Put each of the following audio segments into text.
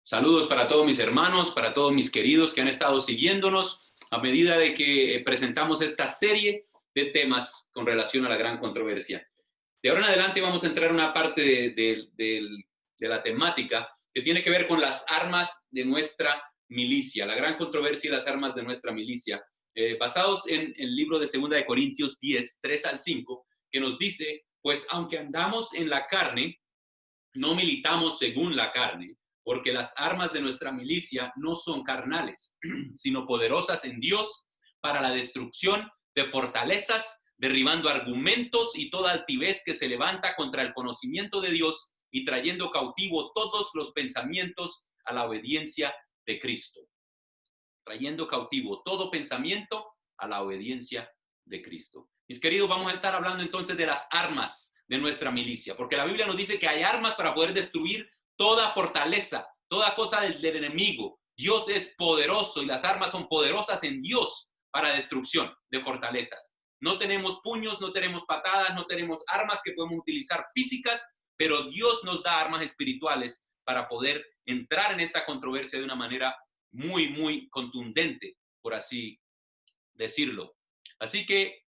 Saludos para todos mis hermanos, para todos mis queridos que han estado siguiéndonos a medida de que presentamos esta serie de temas con relación a la gran controversia. De ahora en adelante vamos a entrar en una parte de la temática que tiene que ver con las armas de nuestra milicia, la gran controversia y las armas de nuestra milicia, basados en el libro de 2 de Corintios 10, 3 al 5, que nos dice, pues aunque andamos en la carne, no militamos según la carne, porque las armas de nuestra milicia no son carnales, sino poderosas en Dios para la destrucción de fortalezas, derribando argumentos y toda altivez que se levanta contra el conocimiento de Dios y trayendo cautivo todos los pensamientos a la obediencia de Cristo. Trayendo cautivo todo pensamiento a la obediencia de Cristo. Mis queridos, vamos a estar hablando entonces de las armas de nuestra milicia, porque la Biblia nos dice que hay armas para poder destruir toda fortaleza, toda cosa del enemigo. Dios es poderoso y las armas son poderosas en Dios para destrucción de fortalezas. No tenemos puños, no tenemos patadas, no tenemos armas que podemos utilizar físicas, pero Dios nos da armas espirituales para poder entrar en esta controversia de una manera muy, muy contundente, por así decirlo. Así que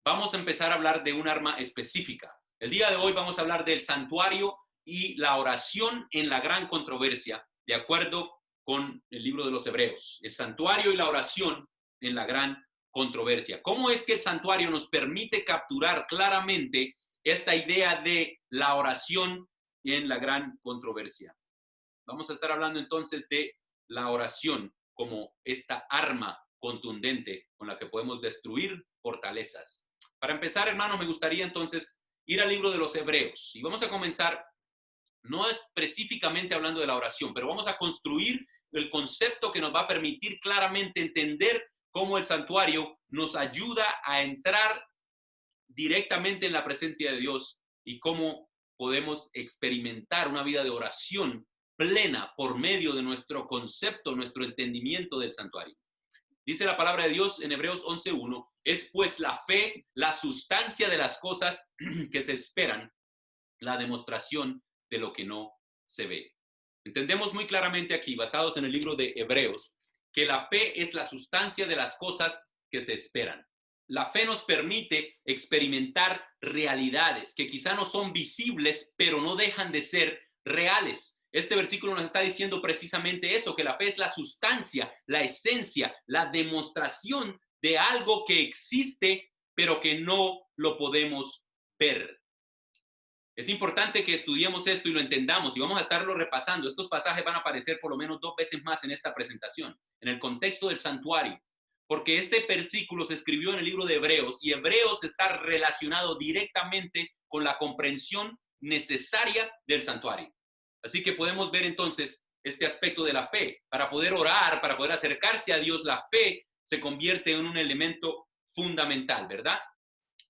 vamos a empezar a hablar de un arma específica. El día de hoy vamos a hablar del santuario y la oración en la gran controversia, de acuerdo con el libro de los Hebreos. El santuario y la oración en la gran controversia. ¿Cómo es que el santuario nos permite capturar claramente esta idea de la oración en la gran controversia? Vamos a estar hablando entonces de la oración como esta arma contundente con la que podemos destruir fortalezas. Para empezar, hermanos, me gustaría entonces ir al libro de los Hebreos y vamos a comenzar, no específicamente hablando de la oración, pero vamos a construir el concepto que nos va a permitir claramente entender cómo el santuario nos ayuda a entrar directamente en la presencia de Dios y cómo podemos experimentar una vida de oración plena por medio de nuestro concepto, nuestro entendimiento del santuario. Dice la palabra de Dios en Hebreos 11:1, es pues la fe, la sustancia de las cosas que se esperan, la demostración de lo que no se ve. Entendemos muy claramente aquí, basados en el libro de Hebreos, que la fe es la sustancia de las cosas que se esperan. La fe nos permite experimentar realidades que quizá no son visibles, pero no dejan de ser reales. Este versículo nos está diciendo precisamente eso, que la fe es la sustancia, la esencia, la demostración de algo que existe, pero que no lo podemos ver. Es importante que estudiemos esto y lo entendamos y vamos a estarlo repasando. Estos pasajes van a aparecer por lo menos 2 veces más en esta presentación, en el contexto del santuario, porque este versículo se escribió en el libro de Hebreos y Hebreos está relacionado directamente con la comprensión necesaria del santuario. Así que podemos ver entonces este aspecto de la fe. Para poder orar, para poder acercarse a Dios, la fe se convierte en un elemento fundamental, ¿verdad?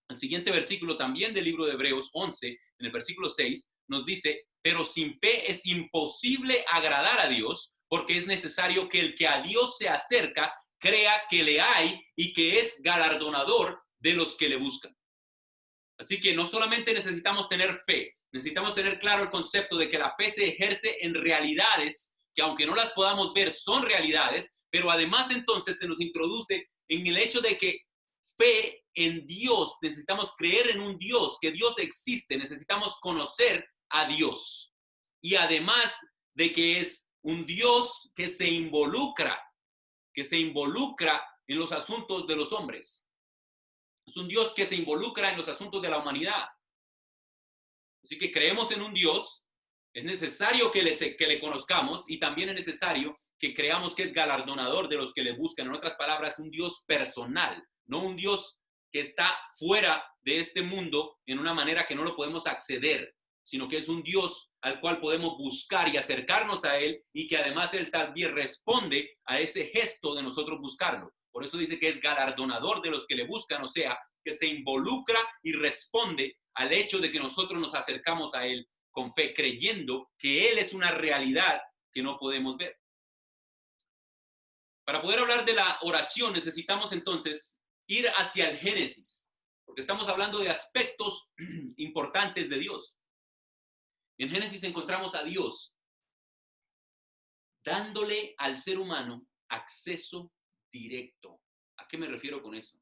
El siguiente versículo también del libro de Hebreos 11, en el versículo 6, nos dice, pero sin fe es imposible agradar a Dios, porque es necesario que el que a Dios se acerca crea que le hay y que es galardonador de los que le buscan. Así que no solamente necesitamos tener fe, necesitamos tener claro el concepto de que la fe se ejerce en realidades que aunque no las podamos ver son realidades, pero además entonces se nos introduce en el hecho de que fe en Dios, necesitamos creer en un Dios, que Dios existe, necesitamos conocer a Dios. Y además de que es un Dios que se involucra en los asuntos de los hombres. Es un Dios que se involucra en los asuntos de la humanidad. Así que creemos en un Dios, es necesario que le conozcamos y también es necesario que creamos que es galardonador de los que le buscan. En otras palabras, un Dios personal, no un Dios que está fuera de este mundo en una manera que no lo podemos acceder, sino que es un Dios al cual podemos buscar y acercarnos a Él y que además Él también responde a ese gesto de nosotros buscarlo. Por eso dice que es galardonador de los que le buscan, o sea, que se involucra y responde al hecho de que nosotros nos acercamos a Él con fe, creyendo que Él es una realidad que no podemos ver. Para poder hablar de la oración necesitamos entonces ir hacia el Génesis, porque estamos hablando de aspectos importantes de Dios. En Génesis encontramos a Dios dándole al ser humano acceso directo. ¿A qué me refiero con eso?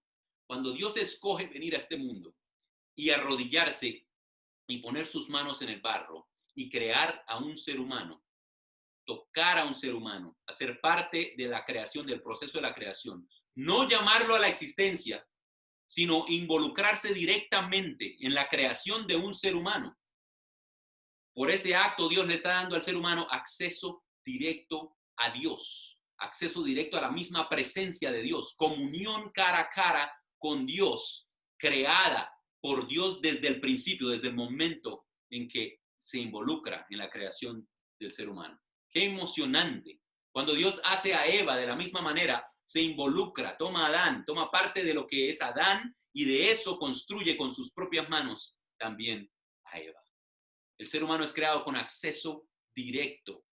Cuando Dios escoge venir a este mundo y arrodillarse y poner sus manos en el barro y crear a un ser humano, tocar a un ser humano, hacer parte de la creación, del proceso de la creación, no llamarlo a la existencia, sino involucrarse directamente en la creación de un ser humano. Por ese acto, Dios le está dando al ser humano acceso directo a Dios, acceso directo a la misma presencia de Dios, comunión cara a cara con Dios, creada por Dios desde el principio, desde el momento en que se involucra en la creación del ser humano. Qué emocionante. Cuando Dios hace a Eva de la misma manera, se involucra, toma a Adán, toma parte de lo que es Adán y de eso construye con sus propias manos también a Eva. El ser humano es creado con acceso directo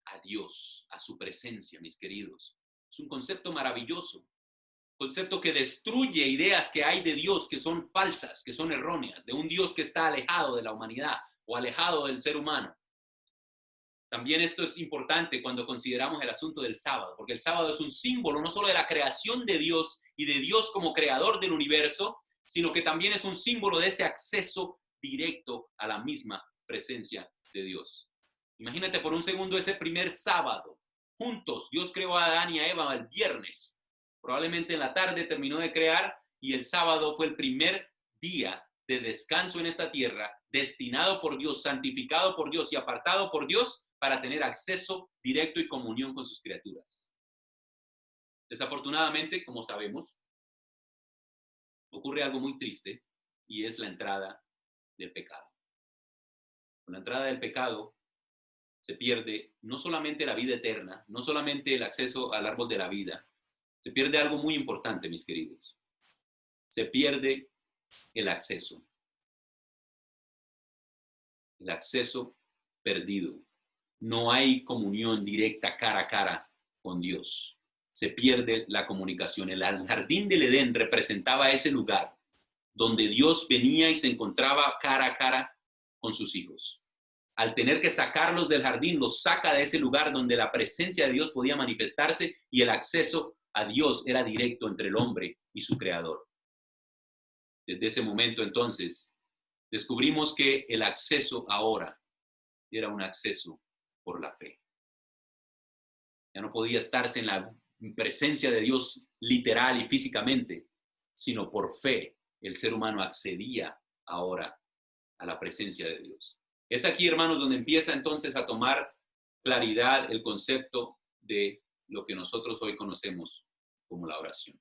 a Dios, a su presencia, mis queridos. Es un concepto maravilloso, concepto que destruye ideas que hay de Dios que son falsas, que son erróneas, de un Dios que está alejado de la humanidad o alejado del ser humano. También esto es importante cuando consideramos el asunto del sábado, porque el sábado es un símbolo no solo de la creación de Dios y de Dios como creador del universo, sino que también es un símbolo de ese acceso directo a la misma presencia de Dios. Imagínate por un segundo ese primer sábado, juntos. Dios creó a Adán y a Eva el viernes. Probablemente en la tarde terminó de crear y el sábado fue el primer día de descanso en esta tierra, destinado por Dios, santificado por Dios y apartado por Dios para tener acceso directo y comunión con sus criaturas. Desafortunadamente, como sabemos, ocurre algo muy triste y es la entrada del pecado. Con la entrada del pecado se pierde no solamente la vida eterna, no solamente el acceso al árbol de la vida, se pierde algo muy importante, mis queridos. Se pierde el acceso. El acceso perdido. No hay comunión directa cara a cara con Dios. Se pierde la comunicación. El jardín del Edén representaba ese lugar donde Dios venía y se encontraba cara a cara con sus hijos. Al tener que sacarlos del jardín, los saca de ese lugar donde la presencia de Dios podía manifestarse y el acceso a Dios era directo entre el hombre y su creador. Desde ese momento, entonces, descubrimos que el acceso ahora era un acceso por la fe. Ya no podía estarse en la presencia de Dios literal y físicamente, sino por fe el ser humano accedía ahora a la presencia de Dios. Es aquí, hermanos, donde empieza entonces a tomar claridad el concepto de lo que nosotros hoy conocemos como la oración.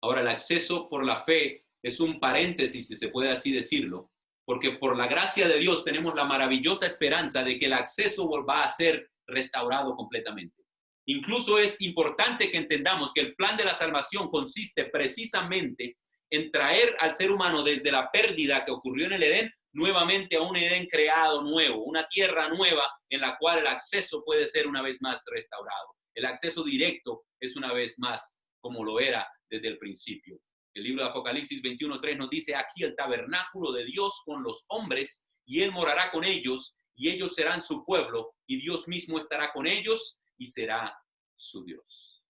Ahora, el acceso por la fe es un paréntesis, si se puede así decirlo, porque por la gracia de Dios tenemos la maravillosa esperanza de que el acceso va a ser restaurado completamente. Incluso es importante que entendamos que el plan de la salvación consiste precisamente en traer al ser humano desde la pérdida que ocurrió en el Edén nuevamente a un Edén creado nuevo, una tierra nueva en la cual el acceso puede ser una vez más restaurado. El acceso directo es una vez más como lo era desde el principio. El libro de Apocalipsis 21:3 nos dice: aquí el tabernáculo de Dios con los hombres, y Él morará con ellos, y ellos serán su pueblo, y Dios mismo estará con ellos, y será su Dios.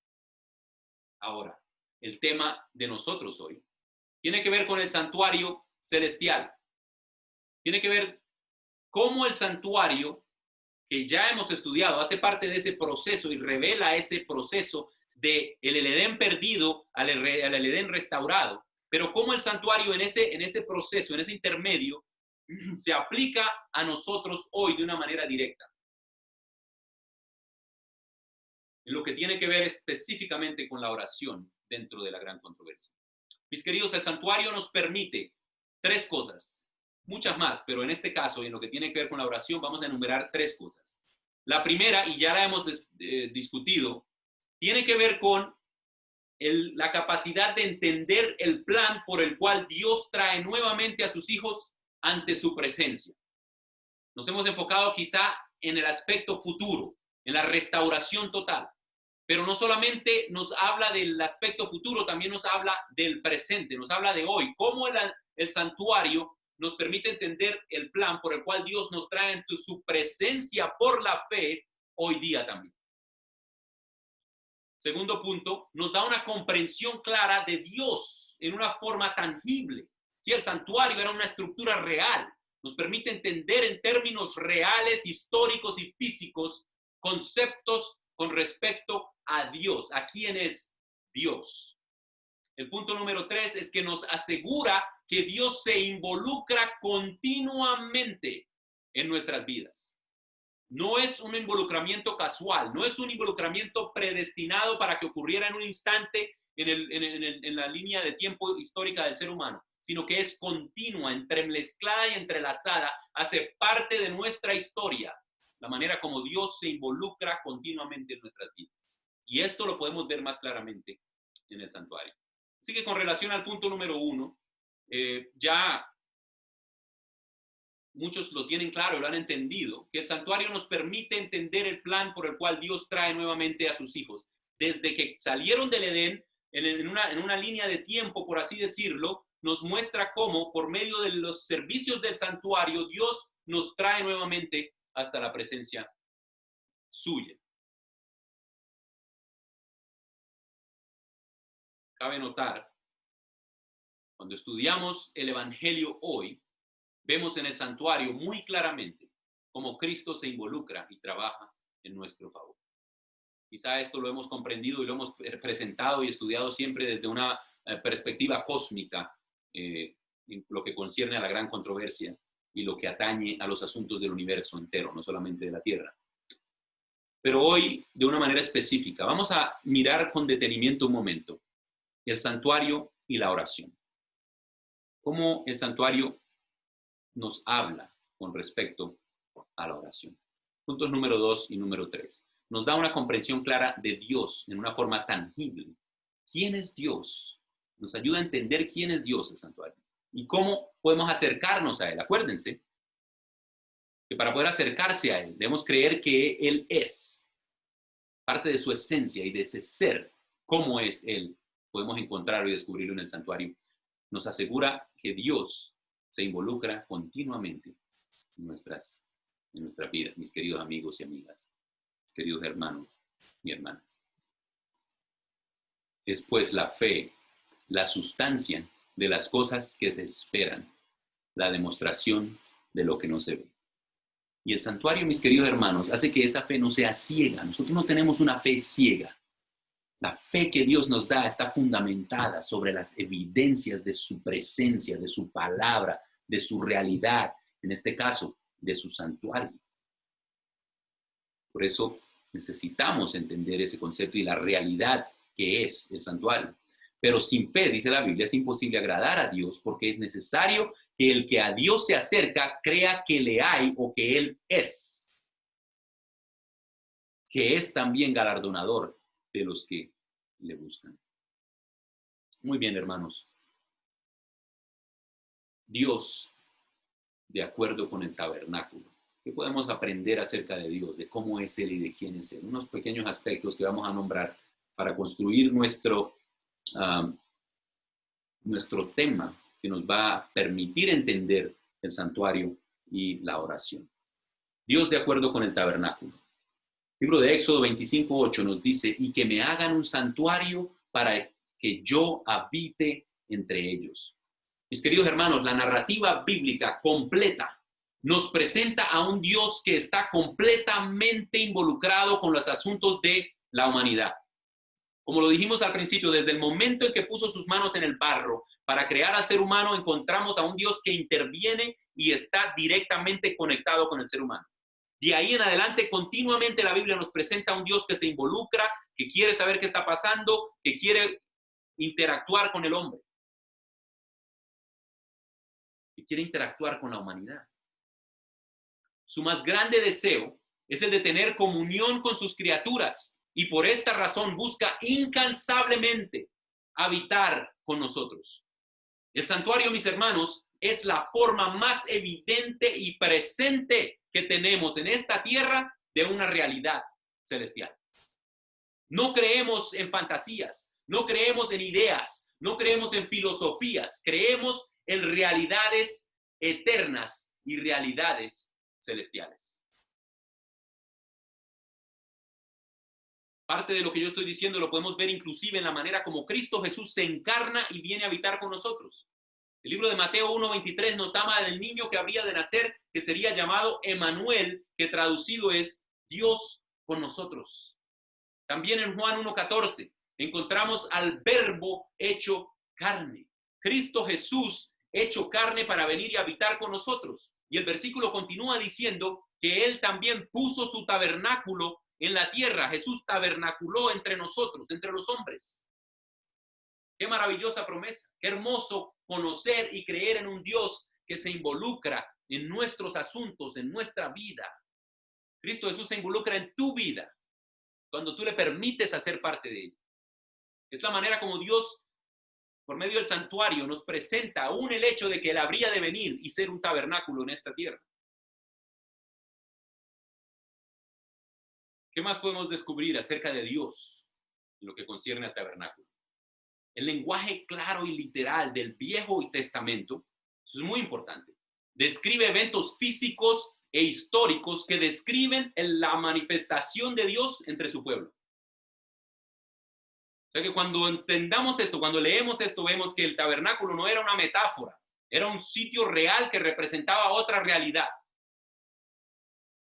Ahora, el tema de nosotros hoy tiene que ver con el santuario celestial. Tiene que ver cómo el santuario, que ya hemos estudiado, hace parte de ese proceso y revela ese proceso de el Edén perdido al Edén restaurado, pero cómo el santuario en ese proceso, en ese intermedio, se aplica a nosotros hoy de una manera directa. En lo que tiene que ver específicamente con la oración dentro de la gran controversia. Mis queridos, el santuario nos permite tres cosas, muchas más, pero en este caso, en lo que tiene que ver con la oración, vamos a enumerar tres cosas. La primera, y ya la hemos discutido, tiene que ver con la capacidad de entender el plan por el cual Dios trae nuevamente a sus hijos ante su presencia. Nos hemos enfocado quizá en el aspecto futuro, en la restauración total, pero no solamente nos habla del aspecto futuro, también nos habla del presente, nos habla de hoy, cómo el santuario nos permite entender el plan por el cual Dios nos trae ante su presencia por la fe hoy día también. Segundo punto, nos da una comprensión clara de Dios en una forma tangible. Si el santuario era una estructura real, nos permite entender en términos reales, históricos y físicos conceptos con respecto a Dios, a quién es Dios. El punto número 3 es que nos asegura que Dios se involucra continuamente en nuestras vidas. No es un involucramiento casual, no es un involucramiento predestinado para que ocurriera en un instante en la línea de tiempo histórica del ser humano, sino que es continua, entremezclada y entrelazada, hace parte de nuestra historia, la manera como Dios se involucra continuamente en nuestras vidas. Y esto lo podemos ver más claramente en el santuario. Así que con relación al punto número 1, ya muchos lo tienen claro, lo han entendido, que el santuario nos permite entender el plan por el cual Dios trae nuevamente a sus hijos. Desde que salieron del Edén, en una línea de tiempo, por así decirlo, nos muestra cómo, por medio de los servicios del santuario, Dios nos trae nuevamente hasta la presencia suya. Cabe notar, cuando estudiamos el Evangelio hoy, vemos en el santuario muy claramente cómo Cristo se involucra y trabaja en nuestro favor. Quizá esto lo hemos comprendido y lo hemos presentado y estudiado siempre desde una perspectiva cósmica, en lo que concierne a la gran controversia y lo que atañe a los asuntos del universo entero, no solamente de la Tierra. Pero hoy, de una manera específica, vamos a mirar con detenimiento un momento el santuario y la oración. Cómo el santuario nos habla con respecto a la oración. Puntos número 2 y número 3. Nos da una comprensión clara de Dios en una forma tangible. ¿Quién es Dios? Nos ayuda a entender quién es Dios, el santuario, y cómo podemos acercarnos a Él. Acuérdense que para poder acercarse a Él, debemos creer que Él es parte de su esencia y de ese ser. ¿Cómo es Él? Podemos encontrarlo y descubrirlo en el santuario. Nos asegura que Dios se involucra continuamente en nuestras vidas, mis queridos amigos y amigas, mis queridos hermanos y hermanas. Es pues la fe, la sustancia de las cosas que se esperan, la demostración de lo que no se ve. Y el santuario, mis queridos hermanos, hace que esa fe no sea ciega. Nosotros no tenemos una fe ciega. La fe que Dios nos da está fundamentada sobre las evidencias de su presencia, de su palabra, de su realidad, en este caso, de su santuario. Por eso necesitamos entender ese concepto y la realidad que es el santuario. Pero sin fe, dice la Biblia, es imposible agradar a Dios porque es necesario que el que a Dios se acerca crea que le hay o que Él es, que es también galardonador de los que le buscan. Muy bien, hermanos. Dios, de acuerdo con el tabernáculo. ¿Qué podemos aprender acerca de Dios, de cómo es Él y de quién es Él? Unos pequeños aspectos que vamos a nombrar para construir nuestro tema que nos va a permitir entender el santuario y la oración. Dios de acuerdo con el tabernáculo. El libro de Éxodo 25:8 nos dice, y que me hagan un santuario para que yo habite entre ellos. Mis queridos hermanos, la narrativa bíblica completa nos presenta a un Dios que está completamente involucrado con los asuntos de la humanidad. Como lo dijimos al principio, desde el momento en que puso sus manos en el barro para crear al ser humano, encontramos a un Dios que interviene y está directamente conectado con el ser humano. De ahí en adelante, continuamente la Biblia nos presenta a un Dios que se involucra, que quiere saber qué está pasando, que quiere interactuar con el hombre, que quiere interactuar con la humanidad. Su más grande deseo es el de tener comunión con sus criaturas y por esta razón busca incansablemente habitar con nosotros. El santuario, mis hermanos, es la forma más evidente y presente que tenemos en esta tierra de una realidad celestial. No creemos en fantasías, no creemos en ideas, no creemos en filosofías, creemos en realidades eternas y realidades celestiales. Parte de lo que yo estoy diciendo lo podemos ver inclusive en la manera como Cristo Jesús se encarna y viene a habitar con nosotros. El libro de Mateo 1:23 nos habla del niño que habría de nacer, que sería llamado Emanuel, que traducido es Dios con nosotros. También en Juan 1:14 encontramos al Verbo hecho carne. Cristo Jesús hecho carne para venir y habitar con nosotros. Y el versículo continúa diciendo que Él también puso su tabernáculo en la tierra. Jesús tabernaculó entre nosotros, entre los hombres. Qué maravillosa promesa. Qué hermoso conocer y creer en un Dios que se involucra en nuestros asuntos, en nuestra vida. Cristo Jesús se involucra en tu vida cuando tú le permites hacer parte de ella. Es la manera como Dios, por medio del santuario, nos presenta aún el hecho de que Él habría de venir y ser un tabernáculo en esta tierra. ¿Qué más podemos descubrir acerca de Dios en lo que concierne al tabernáculo? El lenguaje claro y literal del Viejo Testamento, eso es muy importante, describe eventos físicos e históricos que describen la manifestación de Dios entre su pueblo. O sea que cuando entendamos esto, cuando leemos esto, vemos que el tabernáculo no era una metáfora, era un sitio real que representaba otra realidad.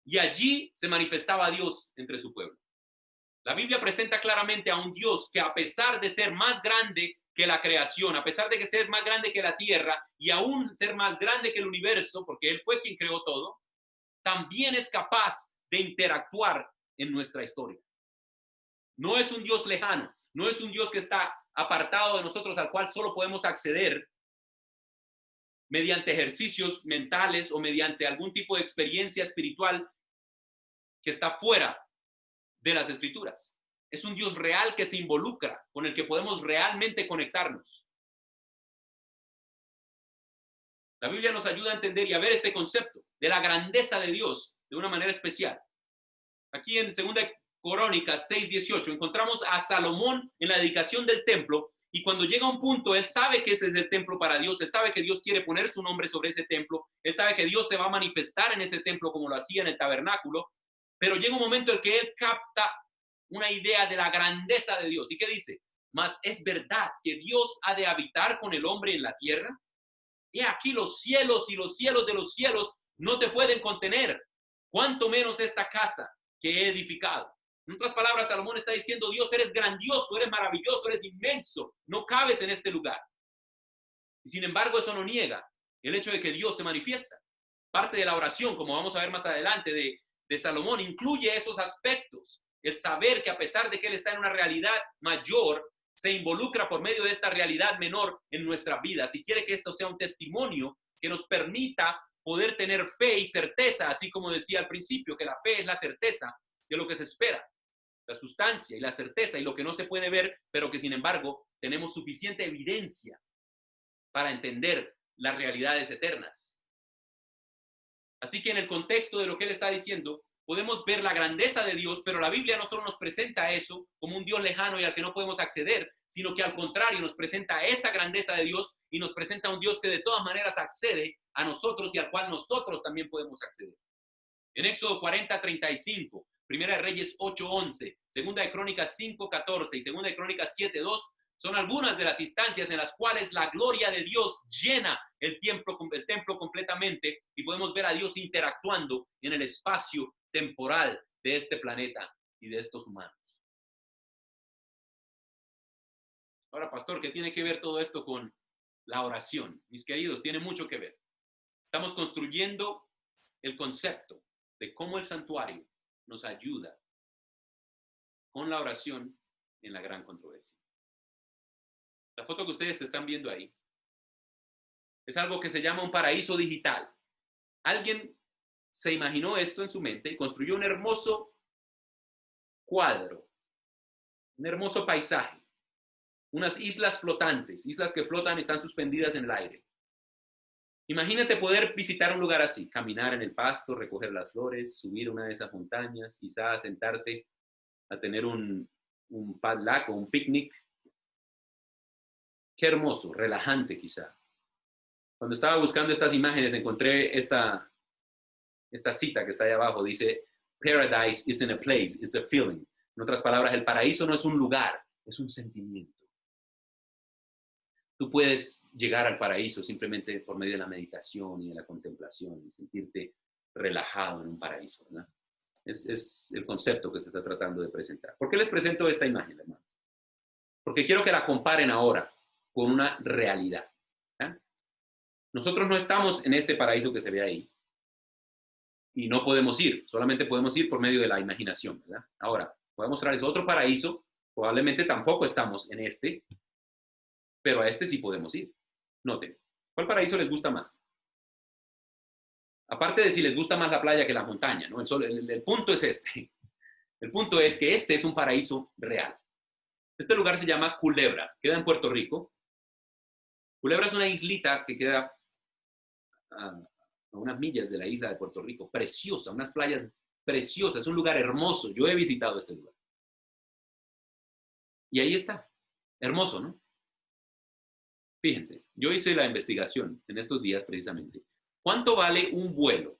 Y allí se manifestaba Dios entre su pueblo. La Biblia presenta claramente a un Dios que, a pesar de ser más grande que la creación, a pesar de que ser más grande que la tierra y aún ser más grande que el universo, porque Él fue quien creó todo, también es capaz de interactuar en nuestra historia. No es un Dios lejano, no es un Dios que está apartado de nosotros, al cual solo podemos acceder mediante ejercicios mentales o mediante algún tipo de experiencia espiritual que está fuera de las Escrituras. Es un Dios real que se involucra, con el que podemos realmente conectarnos. La Biblia nos ayuda a entender y a ver este concepto de la grandeza de Dios de una manera especial. Aquí en 2 Crónicas 6:18 encontramos a Salomón en la dedicación del templo, y cuando llega un punto, él sabe que ese es el templo para Dios, él sabe que Dios quiere poner su nombre sobre ese templo, él sabe que Dios se va a manifestar en ese templo como lo hacía en el tabernáculo, pero llega un momento en que él capta una idea de la grandeza de Dios. ¿Y qué dice? Mas es verdad que Dios ha de habitar con el hombre en la tierra. He aquí los cielos y los cielos de los cielos no te pueden contener, cuanto menos esta casa que he edificado. En otras palabras, Salomón está diciendo: Dios, eres grandioso, eres maravilloso, eres inmenso, no cabes en este lugar. Y sin embargo, eso no niega el hecho de que Dios se manifiesta. Parte de la oración, como vamos a ver más adelante, de Salomón, incluye esos aspectos. El saber que, a pesar de que él está en una realidad mayor, se involucra por medio de esta realidad menor en nuestra vida. Si quiere que esto sea un testimonio que nos permita poder tener fe y certeza, así como decía al principio, que la fe es la certeza de lo que se espera, la sustancia y la certeza y lo que no se puede ver, pero que sin embargo tenemos suficiente evidencia para entender las realidades eternas. Así que en el contexto de lo que él está diciendo, podemos ver la grandeza de Dios, pero la Biblia no solo nos presenta eso como un Dios lejano y al que no podemos acceder, sino que al contrario nos presenta esa grandeza de Dios y nos presenta un Dios que de todas maneras accede a nosotros y al cual nosotros también podemos acceder. En Éxodo 40:35, Primera de Reyes 8:11, Segunda de Crónicas 5:14 y Segunda de Crónicas 7:2 son algunas de las instancias en las cuales la gloria de Dios llena el templo completamente y podemos ver a Dios interactuando en el espacio temporal de este planeta y de estos humanos. Ahora, pastor, ¿qué tiene que ver todo esto con la oración? Mis queridos, tiene mucho que ver. Estamos construyendo el concepto de cómo el santuario nos ayuda con la oración en la gran controversia. La foto que ustedes están viendo ahí es algo que se llama un paraíso digital. Alguien se imaginó esto en su mente y construyó un hermoso cuadro, un hermoso paisaje, unas islas flotantes, islas que flotan y están suspendidas en el aire. Imagínate poder visitar un lugar así, caminar en el pasto, recoger las flores, subir una de esas montañas, quizás sentarte a tener un potluck o un picnic. Qué hermoso, relajante quizá. Cuando estaba buscando estas imágenes encontré esta cita que está ahí abajo. Dice: Paradise isn't a place, it's a feeling. En otras palabras, el paraíso no es un lugar, es un sentimiento. Tú puedes llegar al paraíso simplemente por medio de la meditación y de la contemplación y sentirte relajado en un paraíso, ¿verdad? Es el concepto que se está tratando de presentar. ¿Por qué les presento esta imagen, hermano? Porque quiero que la comparen ahora con una realidad. ¿Ya? Nosotros no estamos en este paraíso que se ve ahí y no podemos ir, solamente podemos ir por medio de la imaginación, ¿verdad? Ahora, voy a mostrarles otro paraíso, probablemente tampoco estamos en este, pero a este sí podemos ir. Noten, ¿cuál paraíso les gusta más? Aparte de si les gusta más la playa que la montaña, ¿no? El punto es este. El punto es que este es un paraíso real. Este lugar se llama Culebra, queda en Puerto Rico. Culebra es una islita que queda a unas millas de la isla de Puerto Rico, preciosa, unas playas preciosas, es un lugar hermoso. Yo he visitado este lugar. Y ahí está, hermoso, ¿no? Fíjense, yo hice la investigación en estos días precisamente. ¿Cuánto vale un vuelo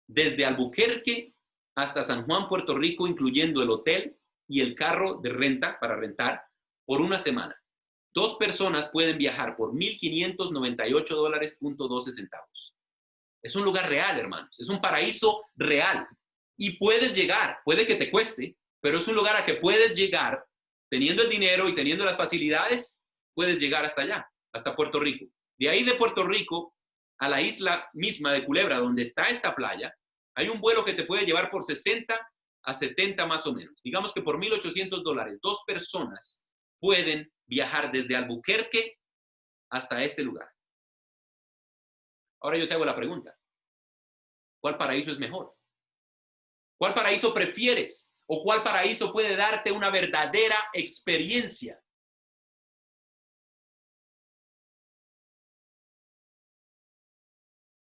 desde Albuquerque hasta San Juan, Puerto Rico, incluyendo el hotel y el carro de renta para rentar por una semana? 2 personas pueden viajar por $1,598.12. Es un lugar real, hermanos. Es un paraíso real. Y puedes llegar, puede que te cueste, pero es un lugar a que puedes llegar teniendo el dinero y teniendo las facilidades, puedes llegar hasta allá, hasta Puerto Rico. De ahí de Puerto Rico a la isla misma de Culebra, donde está esta playa, hay un vuelo que te puede llevar por 60 a 70 más o menos. Digamos que por $1,800, 2 personas pueden viajar desde Albuquerque hasta este lugar. Ahora yo te hago la pregunta. ¿Cuál paraíso es mejor? ¿Cuál paraíso prefieres? ¿O cuál paraíso puede darte una verdadera experiencia?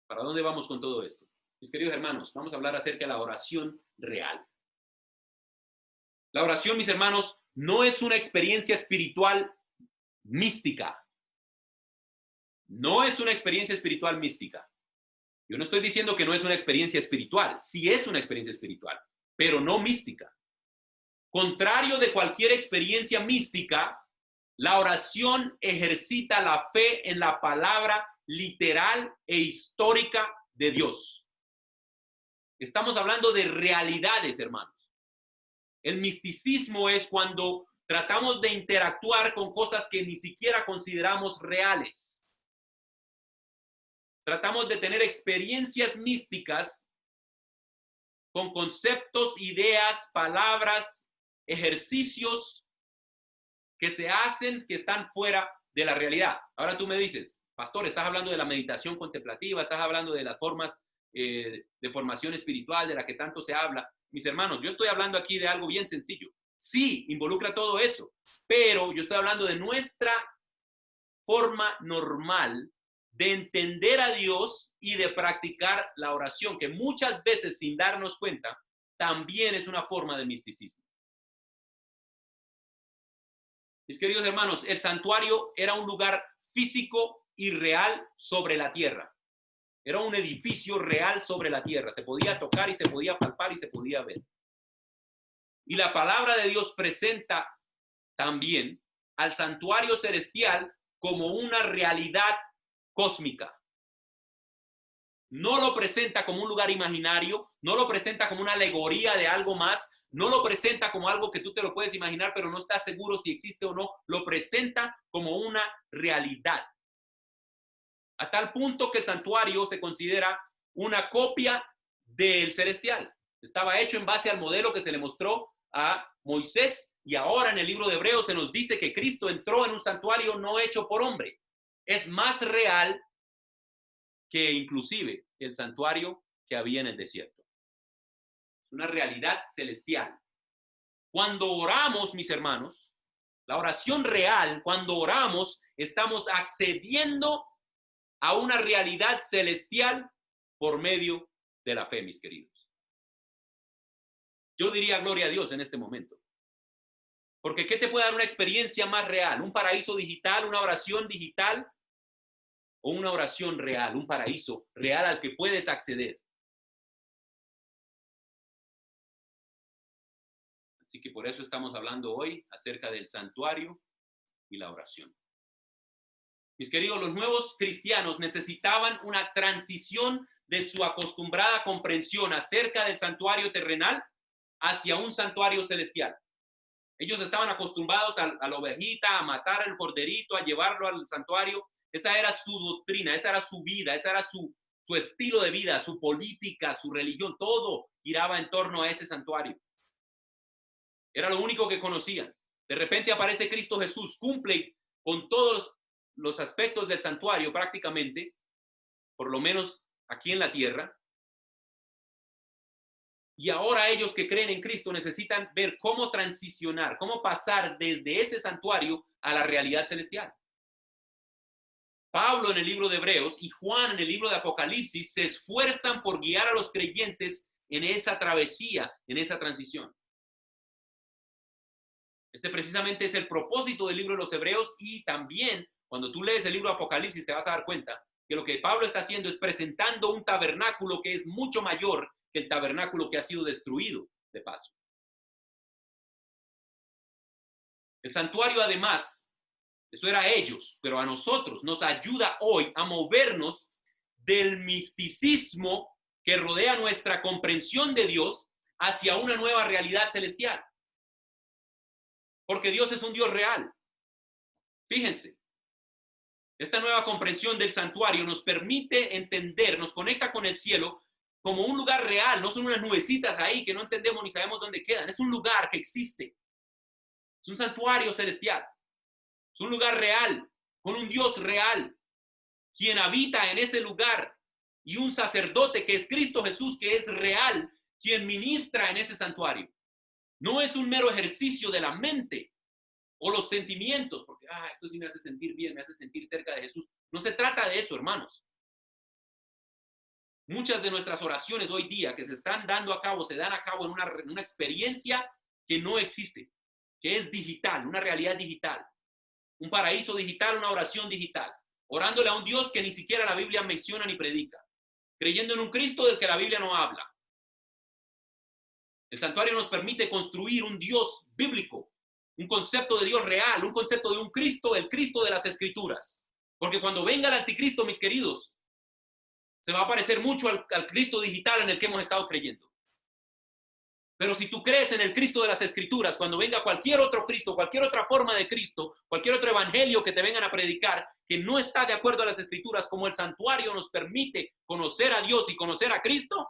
¿Para dónde vamos con todo esto? Mis queridos hermanos, vamos a hablar acerca de la oración real. La oración, mis hermanos, no es una experiencia espiritual mística. No es una experiencia espiritual mística. Yo no estoy diciendo que no es una experiencia espiritual. Sí es una experiencia espiritual, pero no mística. Contrario de cualquier experiencia mística, la oración ejercita la fe en la palabra literal e histórica de Dios. Estamos hablando de realidades, hermanos. El misticismo es cuando tratamos de interactuar con cosas que ni siquiera consideramos reales. Tratamos de tener experiencias místicas con conceptos, ideas, palabras, ejercicios que se hacen que están fuera de la realidad. Ahora tú me dices, pastor, estás hablando de la meditación contemplativa, estás hablando de las formas de formación espiritual de la que tanto se habla. Mis hermanos, yo estoy hablando aquí de algo bien sencillo. Sí, involucra todo eso, pero yo estoy hablando de nuestra forma normal de entender a Dios y de practicar la oración, que muchas veces sin darnos cuenta, también es una forma de misticismo. Mis queridos hermanos, el santuario era un lugar físico y real sobre la tierra. Era un edificio real sobre la tierra. Se podía tocar y se podía palpar y se podía ver. Y la palabra de Dios presenta también al santuario celestial como una realidad cósmica. No lo presenta como un lugar imaginario, no lo presenta como una alegoría de algo más, no lo presenta como algo que tú te lo puedes imaginar, pero no estás seguro si existe o no. Lo presenta como una realidad. A tal punto que el santuario se considera una copia del celestial. Estaba hecho en base al modelo que se le mostró a Moisés, y ahora en el libro de Hebreos se nos dice que Cristo entró en un santuario no hecho por hombre. Es más real que inclusive el santuario que había en el desierto. Es una realidad celestial. Cuando oramos, mis hermanos, la oración real, cuando oramos, estamos accediendo a una realidad celestial por medio de la fe, mis queridos. Yo diría gloria a Dios en este momento. Porque ¿qué te puede dar una experiencia más real? ¿Un paraíso digital, una oración digital? ¿O una oración real, un paraíso real al que puedes acceder? Así que por eso estamos hablando hoy acerca del santuario y la oración. Mis queridos, los nuevos cristianos necesitaban una transición de su acostumbrada comprensión acerca del santuario terrenal hacia un santuario celestial. Ellos estaban acostumbrados a la ovejita, a matar al corderito, a llevarlo al santuario. Esa era su doctrina, esa era su vida, esa era su estilo de vida, su política, su religión, todo giraba en torno a ese santuario. Era lo único que conocían. De repente aparece Cristo Jesús, cumple con todos los aspectos del santuario prácticamente, por lo menos aquí en la tierra. Y ahora ellos que creen en Cristo necesitan ver cómo transicionar, cómo pasar desde ese santuario a la realidad celestial. Pablo en el libro de Hebreos y Juan en el libro de Apocalipsis se esfuerzan por guiar a los creyentes en esa travesía, en esa transición. Ese precisamente es el propósito del libro de los Hebreos, y también cuando tú lees el libro de Apocalipsis te vas a dar cuenta que lo que Pablo está haciendo es presentando un tabernáculo que es mucho mayor que el tabernáculo que ha sido destruido de paso. El santuario, además, eso era a ellos, pero a nosotros nos ayuda hoy a movernos del misticismo que rodea nuestra comprensión de Dios hacia una nueva realidad celestial. Porque Dios es un Dios real. Fíjense, esta nueva comprensión del santuario nos permite entender, nos conecta con el cielo como un lugar real, no son unas nubecitas ahí que no entendemos ni sabemos dónde quedan, es un lugar que existe, es un santuario celestial, es un lugar real, con un Dios real, quien habita en ese lugar, y un sacerdote que es Cristo Jesús, que es real, quien ministra en ese santuario. No es un mero ejercicio de la mente o los sentimientos, porque esto sí me hace sentir bien, me hace sentir cerca de Jesús. No se trata de eso, hermanos. Muchas de nuestras oraciones hoy día que se están dando a cabo, se dan a cabo en una experiencia que no existe, que es digital, una realidad digital, un paraíso digital, una oración digital, orándole a un Dios que ni siquiera la Biblia menciona ni predica, creyendo en un Cristo del que la Biblia no habla. El santuario nos permite construir un Dios bíblico, un concepto de Dios real, un concepto de un Cristo, el Cristo de las Escrituras. Porque cuando venga el anticristo, mis queridos, se va a parecer mucho al Cristo digital en el que hemos estado creyendo. Pero si tú crees en el Cristo de las Escrituras, cuando venga cualquier otro Cristo, cualquier otra forma de Cristo, cualquier otro evangelio que te vengan a predicar, que no está de acuerdo a las Escrituras, como el santuario nos permite conocer a Dios y conocer a Cristo,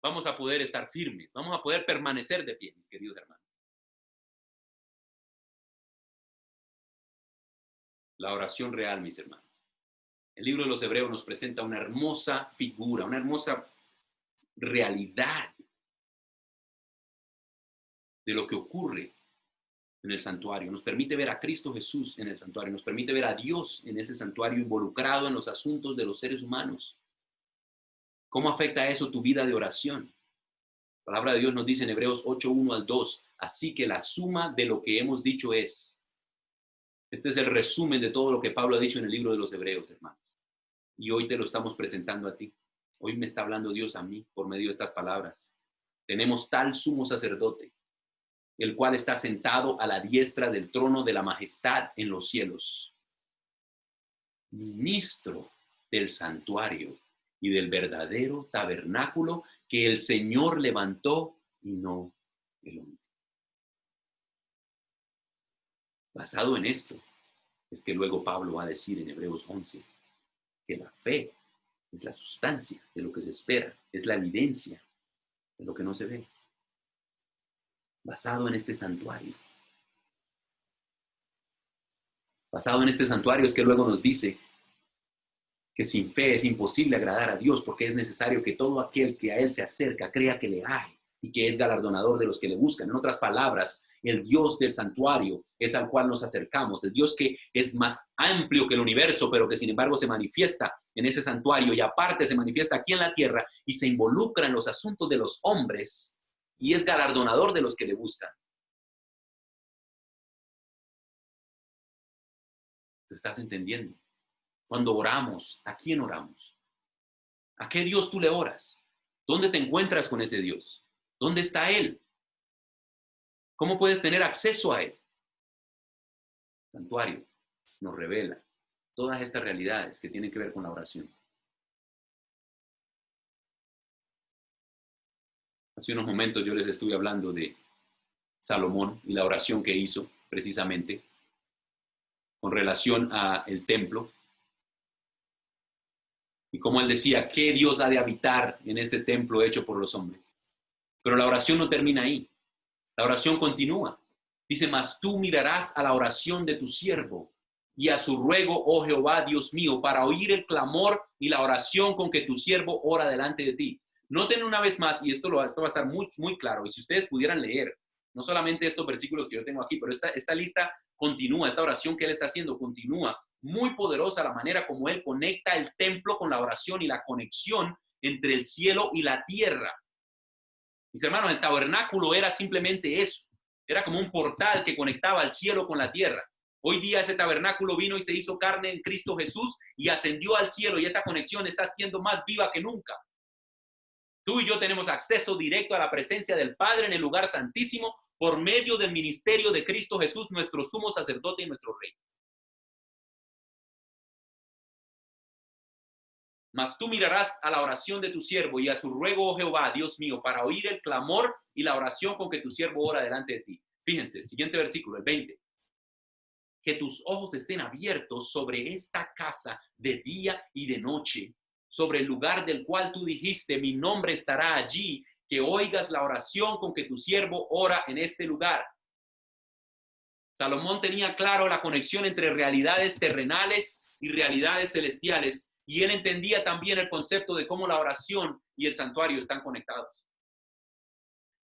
vamos a poder estar firmes, vamos a poder permanecer de pie, mis queridos hermanos. La oración real, mis hermanos. El libro de los Hebreos nos presenta una hermosa figura, una hermosa realidad de lo que ocurre en el santuario. Nos permite ver a Cristo Jesús en el santuario, nos permite ver a Dios en ese santuario involucrado en los asuntos de los seres humanos. ¿Cómo afecta eso tu vida de oración? La palabra de Dios nos dice en Hebreos 8:1 al 2, así que la suma de lo que hemos dicho es, este es el resumen de todo lo que Pablo ha dicho en el libro de los Hebreos, hermanos. Y hoy te lo estamos presentando a ti. Hoy me está hablando Dios a mí por medio de estas palabras. Tenemos tal sumo sacerdote, el cual está sentado a la diestra del trono de la majestad en los cielos, ministro del santuario y del verdadero tabernáculo que el Señor levantó y no el hombre. Basado en esto, es que luego Pablo va a decir en Hebreos 11 que la fe es la sustancia de lo que se espera, es la evidencia de lo que no se ve. Basado en este santuario. Basado en este santuario es que luego nos dice que sin fe es imposible agradar a Dios, porque es necesario que todo aquel que a Él se acerca crea que le hay y que es galardonador de los que le buscan. En otras palabras, el Dios del santuario es al cual nos acercamos, el Dios que es más amplio que el universo, pero que sin embargo se manifiesta en ese santuario y aparte se manifiesta aquí en la tierra y se involucra en los asuntos de los hombres y es galardonador de los que le buscan. ¿Te estás entendiendo? Cuando oramos, ¿a quién oramos? ¿A qué Dios tú le oras? ¿Dónde te encuentras con ese Dios? ¿Dónde está Él? ¿Cómo puedes tener acceso a Él? El santuario nos revela todas estas realidades que tienen que ver con la oración. Hace unos momentos yo les estuve hablando de Salomón y la oración que hizo precisamente con relación al templo y cómo él decía, ¿qué Dios ha de habitar en este templo hecho por los hombres? Pero la oración no termina ahí. La oración continúa. Dice, mas tú mirarás a la oración de tu siervo y a su ruego, oh Jehová, Dios mío, para oír el clamor y la oración con que tu siervo ora delante de ti. Noten una vez más, y esto va a estar muy, muy claro, y si ustedes pudieran leer, no solamente estos versículos que yo tengo aquí, pero esta lista continúa, esta oración que él está haciendo continúa, muy poderosa la manera como él conecta el templo con la oración y la conexión entre el cielo y la tierra. Mis hermanos, el tabernáculo era simplemente eso, era como un portal que conectaba el cielo con la tierra. Hoy día ese tabernáculo vino y se hizo carne en Cristo Jesús y ascendió al cielo, y esa conexión está siendo más viva que nunca. Tú y yo tenemos acceso directo a la presencia del Padre en el lugar santísimo por medio del ministerio de Cristo Jesús, nuestro sumo sacerdote y nuestro rey. Mas tú mirarás a la oración de tu siervo y a su ruego, oh Jehová, Dios mío, para oír el clamor y la oración con que tu siervo ora delante de ti. Fíjense, siguiente versículo, el 20. Que tus ojos estén abiertos sobre esta casa de día y de noche, sobre el lugar del cual tú dijiste, mi nombre estará allí, que oigas la oración con que tu siervo ora en este lugar. Salomón tenía claro la conexión entre realidades terrenales y realidades celestiales, y él entendía también el concepto de cómo la oración y el santuario están conectados.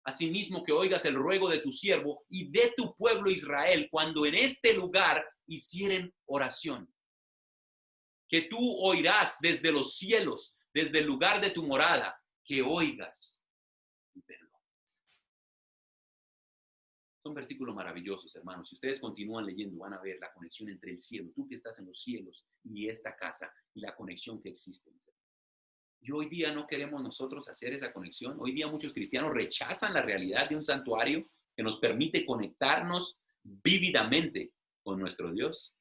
Asimismo, que oigas el ruego de tu siervo y de tu pueblo Israel cuando en este lugar hicieren oración. Que tú oirás desde los cielos, desde el lugar de tu morada, que oigas y perdones. Son versículos maravillosos, hermanos. Si ustedes continúan leyendo, van a ver la conexión entre el cielo, tú que estás en los cielos, y esta casa, y la conexión que existe. Y hoy día no queremos nosotros hacer esa conexión. Hoy día muchos cristianos rechazan la realidad de un santuario que nos permite conectarnos vívidamente con nuestro Dios.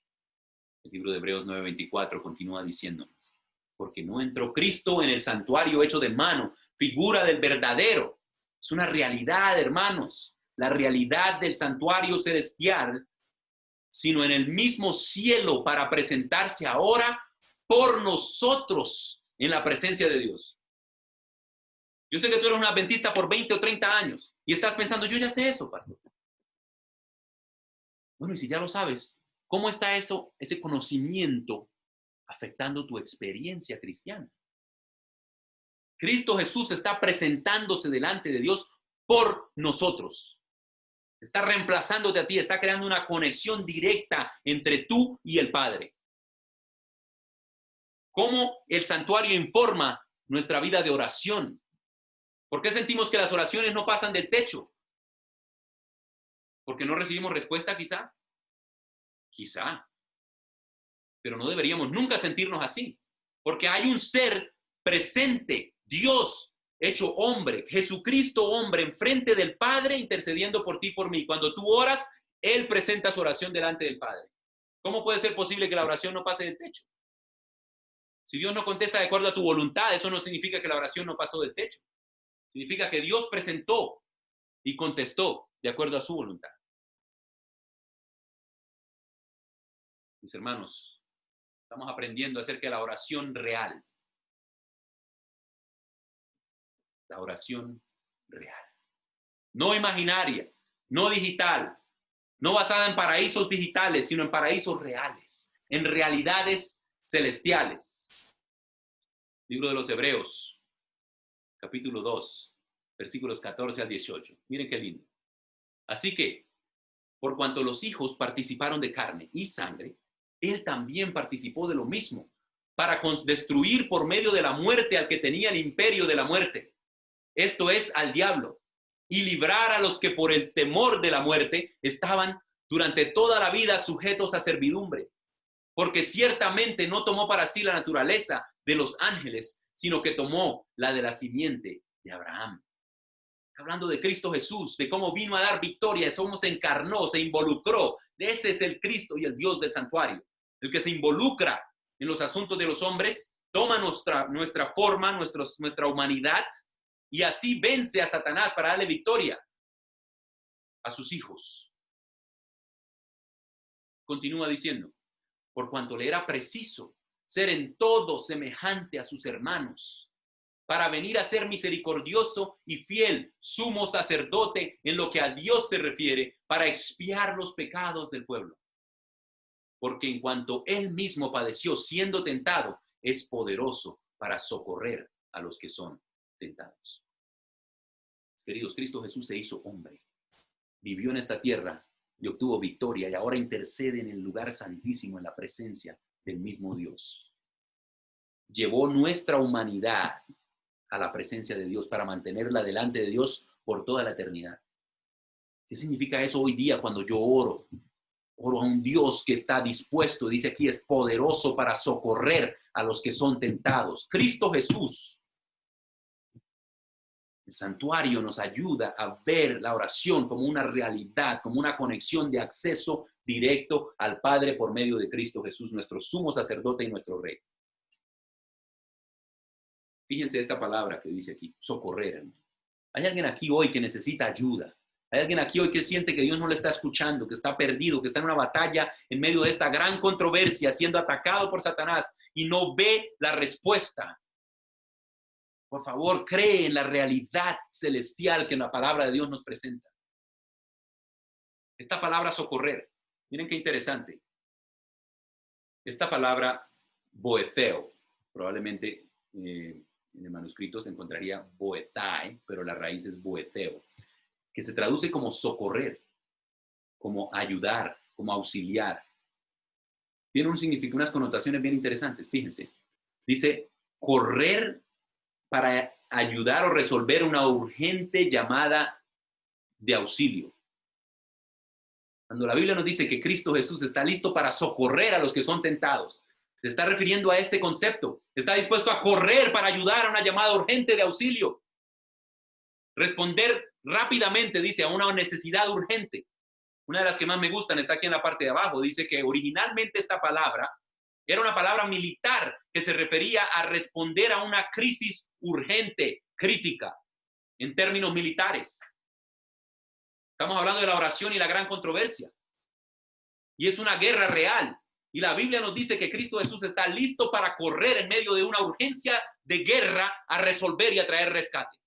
El libro de Hebreos 9:24 continúa diciéndonos, porque no entró Cristo en el santuario hecho de mano, figura del verdadero. Es una realidad, hermanos, la realidad del santuario celestial, sino en el mismo cielo para presentarse ahora por nosotros en la presencia de Dios. Yo sé que tú eres un adventista por 20 o 30 años y estás pensando, yo ya sé eso, pastor. Bueno, y si ya lo sabes, ¿cómo está eso, ese conocimiento afectando tu experiencia cristiana? Cristo Jesús está presentándose delante de Dios por nosotros. Está reemplazándote a ti, está creando una conexión directa entre tú y el Padre. ¿Cómo el santuario informa nuestra vida de oración? ¿Por qué sentimos que las oraciones no pasan del techo? ¿Porque no recibimos respuesta quizá? Quizá. Pero no deberíamos nunca sentirnos así. Porque hay un ser presente, Dios hecho hombre, Jesucristo hombre, enfrente del Padre, intercediendo por ti y por mí. Cuando tú oras, Él presenta su oración delante del Padre. ¿Cómo puede ser posible que la oración no pase del techo? Si Dios no contesta de acuerdo a tu voluntad, eso no significa que la oración no pasó del techo. Significa que Dios presentó y contestó de acuerdo a su voluntad. Mis hermanos, estamos aprendiendo acerca de la oración real. La oración real. No imaginaria, no digital, no basada en paraísos digitales, sino en paraísos reales, en realidades celestiales. Libro de los Hebreos, capítulo 2, versículos 14 al 18. Miren qué lindo. Así que, por cuanto los hijos participaron de carne y sangre, Él también participó de lo mismo, para destruir por medio de la muerte al que tenía el imperio de la muerte, esto es, al diablo, y librar a los que por el temor de la muerte estaban durante toda la vida sujetos a servidumbre. Porque ciertamente no tomó para sí la naturaleza de los ángeles, sino que tomó la de la simiente de Abraham. hablando de Cristo Jesús, de cómo vino a dar victoria, de cómo se encarnó, se involucró. Ese es el Cristo y el Dios del santuario, el que se involucra en los asuntos de los hombres, toma nuestra forma, nuestra humanidad, y así vence a Satanás para darle victoria a sus hijos. Continúa diciendo, por cuanto le era preciso ser en todo semejante a sus hermanos, para venir a ser misericordioso y fiel sumo sacerdote en lo que a Dios se refiere, para expiar los pecados del pueblo. Porque en cuanto él mismo padeció siendo tentado, es poderoso para socorrer a los que son tentados. Queridos, Cristo Jesús se hizo hombre, vivió en esta tierra y obtuvo victoria, y ahora intercede en el lugar santísimo en la presencia del mismo Dios. Llevó nuestra humanidad a la presencia de Dios para mantenerla delante de Dios por toda la eternidad. ¿Qué significa eso hoy día cuando yo oro? Oro a un Dios que está dispuesto, dice aquí, es poderoso para socorrer a los que son tentados. Cristo Jesús, el santuario, nos ayuda a ver la oración como una realidad, como una conexión de acceso directo al Padre por medio de Cristo Jesús, nuestro sumo sacerdote y nuestro Rey. Fíjense esta palabra que dice aquí, socorrer. Hay alguien aquí hoy que necesita ayuda. Hay alguien aquí hoy que siente que Dios no le está escuchando, que está perdido, que está en una batalla en medio de esta gran controversia, siendo atacado por Satanás y no ve la respuesta. Por favor, cree en la realidad celestial que la palabra de Dios nos presenta. Esta palabra socorrer, miren qué interesante. Esta palabra boetheo, probablemente en el manuscrito se encontraría boetai, pero la raíz es boetheo, que se traduce como socorrer, como ayudar, como auxiliar. Tiene un significado, unas connotaciones bien interesantes, fíjense. Dice, correr para ayudar o resolver una urgente llamada de auxilio. Cuando la Biblia nos dice que Cristo Jesús está listo para socorrer a los que son tentados, se está refiriendo a este concepto. Está dispuesto a correr para ayudar a una llamada urgente de auxilio. Responder rápidamente, dice, a una necesidad urgente. Una de las que más me gustan está aquí en la parte de abajo. Dice que originalmente esta palabra era una palabra militar que se refería a responder a una crisis urgente, crítica, en términos militares. Estamos hablando de la oración y la gran controversia. Y es una guerra real. Y la Biblia nos dice que Cristo Jesús está listo para correr en medio de una urgencia de guerra a resolver y a traer rescate.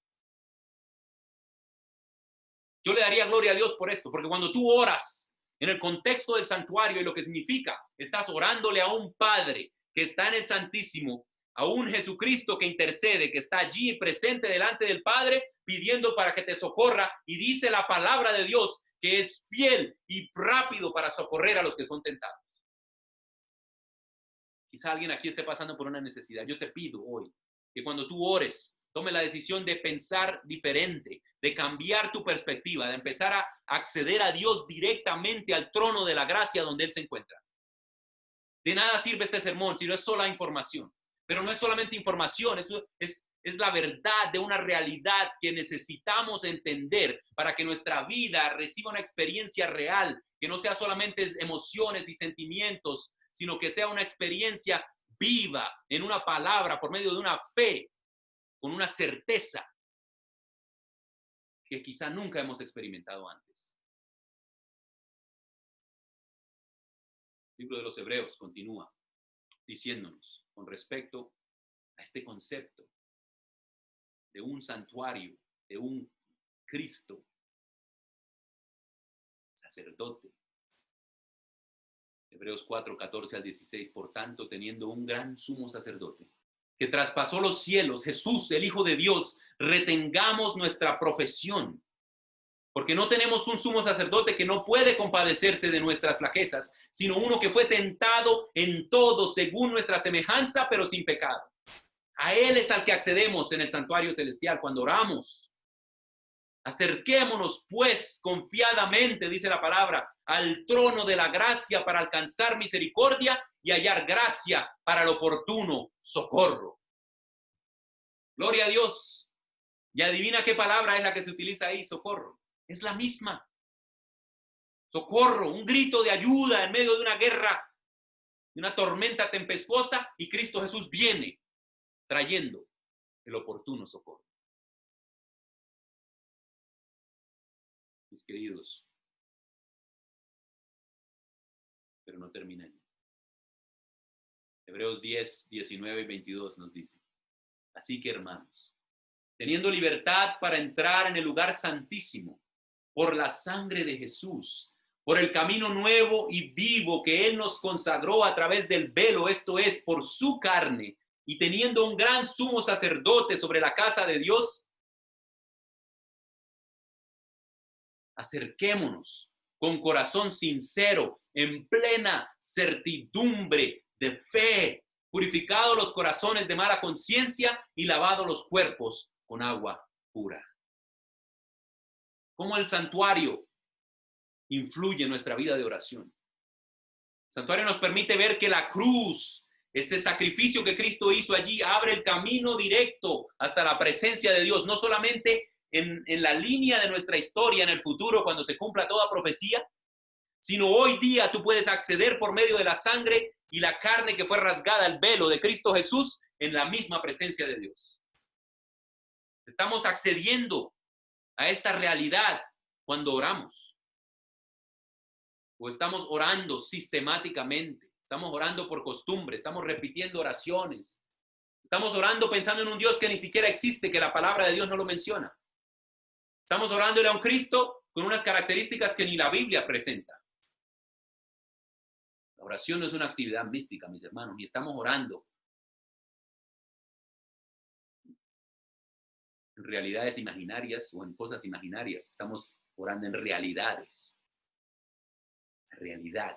Yo le daría gloria a Dios por esto, porque cuando tú oras en el contexto del santuario y lo que significa, estás orándole a un Padre que está en el Santísimo, a un Jesucristo que intercede, que está allí presente delante del Padre, pidiendo para que te socorra, y dice la palabra de Dios que es fiel y rápido para socorrer a los que son tentados. Quizá alguien aquí esté pasando por una necesidad. Yo te pido hoy que cuando tú ores, tome la decisión de pensar diferente, de cambiar tu perspectiva, de empezar a acceder a Dios directamente al trono de la gracia donde Él se encuentra. De nada sirve este sermón si no es sola información. Pero no es solamente información, es la verdad de una realidad que necesitamos entender para que nuestra vida reciba una experiencia real, que no sea solamente emociones y sentimientos, sino que sea una experiencia viva en una palabra por medio de una fe, con una certeza que quizá nunca hemos experimentado antes. El libro de los Hebreos continúa diciéndonos con respecto a este concepto de un santuario, de un Cristo, sacerdote. Hebreos 4, 14 al 16, por tanto, teniendo un gran sumo sacerdote, que traspasó los cielos, Jesús, el Hijo de Dios, retengamos nuestra profesión, porque no tenemos un sumo sacerdote que no puede compadecerse de nuestras flaquezas, sino uno que fue tentado en todo según nuestra semejanza, pero sin pecado. A Él es al que accedemos en el santuario celestial cuando oramos. Acerquémonos, pues, confiadamente, dice la palabra, al trono de la gracia para alcanzar misericordia y hallar gracia para el oportuno socorro. Gloria a Dios. Y adivina qué palabra es la que se utiliza ahí, socorro. Es la misma. Socorro, un grito de ayuda en medio de una guerra, de una tormenta tempestuosa, y Cristo Jesús viene trayendo el oportuno socorro. Mis queridos, pero no termina allí. Hebreos 10, 19 y 22 nos dice: así que, hermanos, teniendo libertad para entrar en el lugar santísimo por la sangre de Jesús, por el camino nuevo y vivo que Él nos consagró a través del velo, esto es, por su carne, y teniendo un gran sumo sacerdote sobre la casa de Dios, acerquémonos con corazón sincero, en plena certidumbre de fe, purificados los corazones de mala conciencia y lavados los cuerpos con agua pura. ¿Cómo el santuario influye en nuestra vida de oración? El santuario nos permite ver que la cruz, ese sacrificio que Cristo hizo allí, abre el camino directo hasta la presencia de Dios, no solamente en la línea de nuestra historia en el futuro cuando se cumpla toda profecía, sino hoy día tú puedes acceder por medio de la sangre y la carne que fue rasgada, el velo de Cristo Jesús, en la misma presencia de Dios. Estamos accediendo a esta realidad cuando oramos. O estamos orando sistemáticamente, estamos orando por costumbre, estamos repitiendo oraciones, estamos orando pensando en un Dios que ni siquiera existe, que la palabra de Dios no lo menciona. Estamos orándole a un Cristo con unas características que ni la Biblia presenta. La oración no es una actividad mística, mis hermanos, ni estamos orando en realidades imaginarias o en cosas imaginarias, estamos orando en realidades. La realidad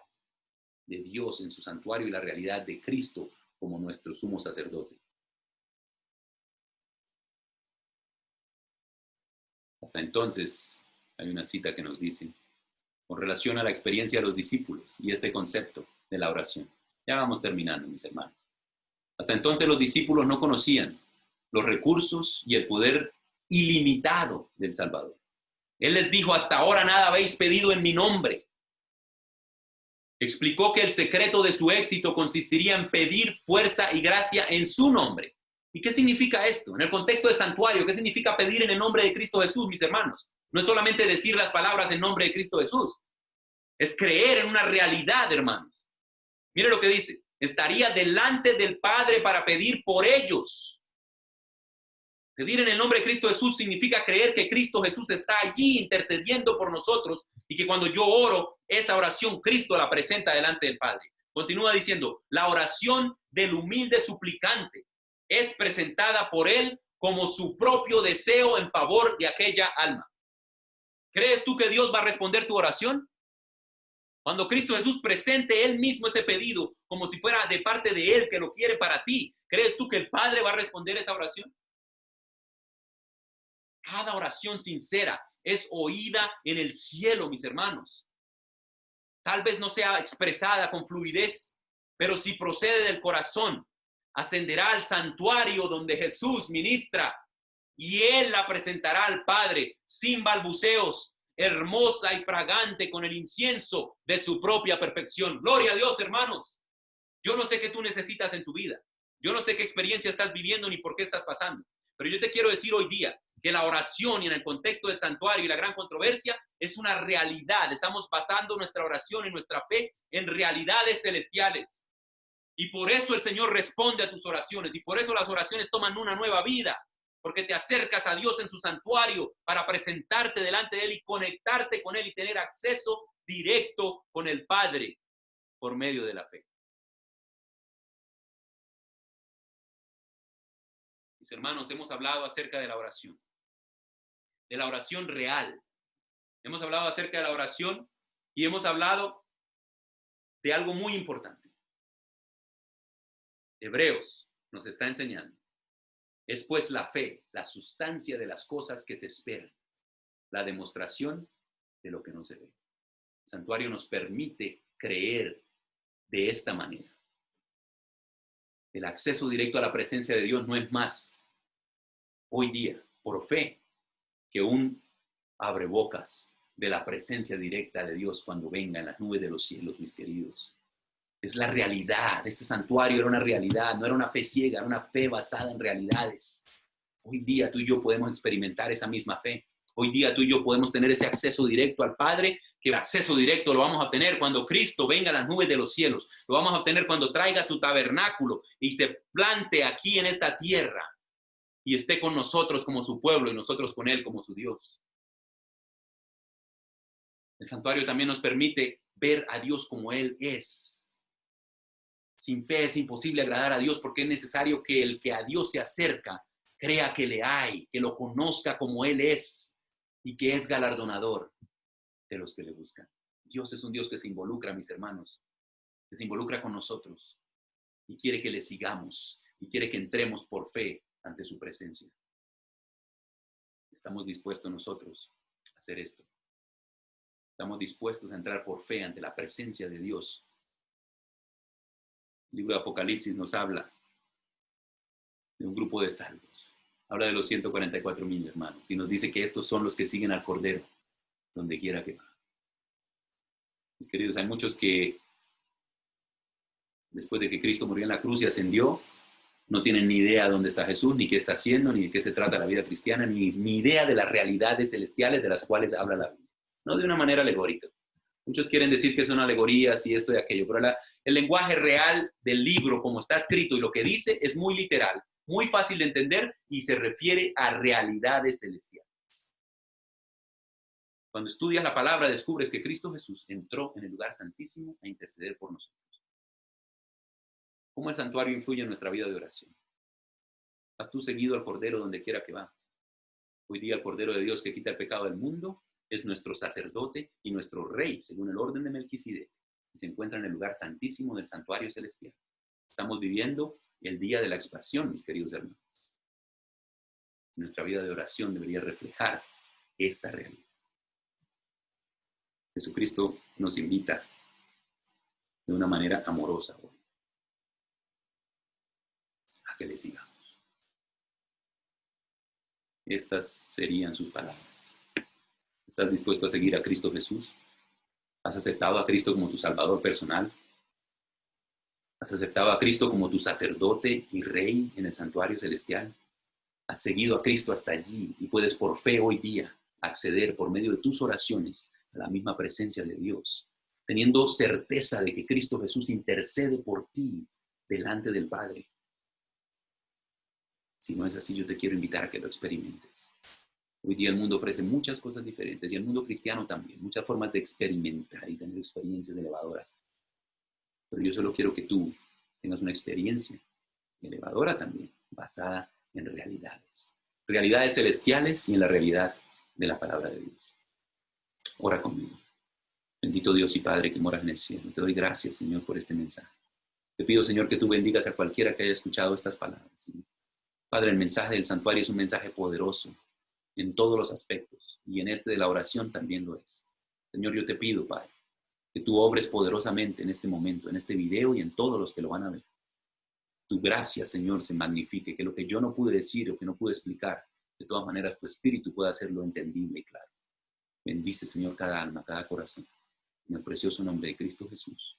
de Dios en su santuario y la realidad de Cristo como nuestro sumo sacerdote. Hasta entonces, hay una cita que nos dice, con relación a la experiencia de los discípulos y este concepto de la oración. Ya vamos terminando, mis hermanos. Hasta entonces los discípulos no conocían los recursos y el poder ilimitado del Salvador. Él les dijo, hasta ahora nada habéis pedido en mi nombre. Explicó que el secreto de su éxito consistiría en pedir fuerza y gracia en su nombre. ¿Y qué significa esto? En el contexto del santuario, ¿qué significa pedir en el nombre de Cristo Jesús, mis hermanos? No es solamente decir las palabras en nombre de Cristo Jesús. Es creer en una realidad, hermanos. Mire lo que dice. Estaría delante del Padre para pedir por ellos. Pedir en el nombre de Cristo Jesús significa creer que Cristo Jesús está allí intercediendo por nosotros y que cuando yo oro, esa oración Cristo la presenta delante del Padre. Continúa diciendo, la oración del humilde suplicante es presentada por Él como su propio deseo en favor de aquella alma. ¿Crees tú que Dios va a responder tu oración? Cuando Cristo Jesús presente Él mismo ese pedido como si fuera de parte de Él que lo quiere para ti, ¿crees tú que el Padre va a responder esa oración? Cada oración sincera es oída en el cielo, mis hermanos. Tal vez no sea expresada con fluidez, pero si procede del corazón, ascenderá al santuario donde Jesús ministra y Él la presentará al Padre sin balbuceos, hermosa y fragante con el incienso de su propia perfección. Gloria a Dios, hermanos. Yo no sé qué tú necesitas en tu vida. Yo no sé qué experiencia estás viviendo ni por qué estás pasando. Pero yo te quiero decir hoy día que la oración y en el contexto del santuario y la gran controversia es una realidad. Estamos basando nuestra oración y nuestra fe en realidades celestiales. Y por eso el Señor responde a tus oraciones y por eso las oraciones toman una nueva vida. Porque te acercas a Dios en su santuario para presentarte delante de Él y conectarte con Él y tener acceso directo con el Padre por medio de la fe. Mis hermanos, hemos hablado acerca de la oración real. Hemos hablado acerca de la oración y hemos hablado de algo muy importante. Hebreos nos está enseñando. Es pues la fe, la sustancia de las cosas que se esperan, la demostración de lo que no se ve. El santuario nos permite creer de esta manera. El acceso directo a la presencia de Dios no es más hoy día por fe que un abrebocas de la presencia directa de Dios cuando venga en las nubes de los cielos, mis queridos. Es la realidad. Este santuario era una realidad, no era una fe ciega, era una fe basada en realidades. Hoy día tú y yo podemos experimentar esa misma fe. Hoy día tú y yo podemos tener ese acceso directo al Padre, que el acceso directo lo vamos a tener cuando Cristo venga a las nubes de los cielos. Lo vamos a obtener cuando traiga su tabernáculo y se plante aquí en esta tierra y esté con nosotros como su pueblo y nosotros con Él como su Dios. El santuario también nos permite ver a Dios como Él es. Sin fe es imposible agradar a Dios porque es necesario que el que a Dios se acerca crea que le hay, que lo conozca como Él es y que es galardonador de los que le buscan. Dios es un Dios que se involucra, mis hermanos, que se involucra con nosotros y quiere que le sigamos y quiere que entremos por fe ante su presencia. ¿Estamos dispuestos nosotros a hacer esto? ¿Estamos dispuestos a entrar por fe ante la presencia de Dios? El libro de Apocalipsis nos habla de un grupo de salvos. Habla de los 144,000 hermanos y nos dice que estos son los que siguen al Cordero donde quiera que va. Mis queridos, hay muchos que después de que Cristo murió en la cruz y ascendió, no tienen ni idea de dónde está Jesús, ni qué está haciendo, ni de qué se trata la vida cristiana, ni idea de las realidades celestiales de las cuales habla la Biblia. No de una manera alegórica. Muchos quieren decir que son alegorías y esto y aquello, pero el lenguaje real del libro, como está escrito y lo que dice, es muy literal, muy fácil de entender y se refiere a realidades celestiales. Cuando estudias la palabra, descubres que Cristo Jesús entró en el lugar santísimo a interceder por nosotros. ¿Cómo el santuario influye en nuestra vida de oración? ¿Has tú seguido al Cordero donde quiera que va? Hoy día el Cordero de Dios que quita el pecado del mundo es nuestro sacerdote y nuestro rey, según el orden de Melquisedec, y se encuentra en el lugar santísimo del santuario celestial. Estamos viviendo el día de la expiación, mis queridos hermanos. Nuestra vida de oración debería reflejar esta realidad. Jesucristo nos invita de una manera amorosa hoy a que le sigamos. Estas serían sus palabras. ¿Estás dispuesto a seguir a Cristo Jesús? ¿Has aceptado a Cristo como tu Salvador personal? ¿Has aceptado a Cristo como tu sacerdote y rey en el santuario celestial? ¿Has seguido a Cristo hasta allí y puedes por fe hoy día acceder por medio de tus oraciones a la misma presencia de Dios, teniendo certeza de que Cristo Jesús intercede por ti delante del Padre? Si no es así, yo te quiero invitar a que lo experimentes. Hoy día el mundo ofrece muchas cosas diferentes y el mundo cristiano también, muchas formas de experimentar y tener experiencias elevadoras. Pero yo solo quiero que tú tengas una experiencia elevadora también, basada en realidades. Realidades celestiales y en la realidad de la palabra de Dios. Ora conmigo. Bendito Dios y Padre que moras en el cielo. Te doy gracias, Señor, por este mensaje. Te pido, Señor, que tú bendigas a cualquiera que haya escuchado estas palabras, Señor. Padre, el mensaje del santuario es un mensaje poderoso en todos los aspectos y en este de la oración también lo es. Señor, yo te pido, Padre, que tú obres poderosamente en este momento, en este video y en todos los que lo van a ver. Tu gracia, Señor, se magnifique, que lo que yo no pude decir o que no pude explicar, de todas maneras tu espíritu pueda hacerlo entendible y claro. Bendice, Señor, cada alma, cada corazón. En el precioso nombre de Cristo Jesús.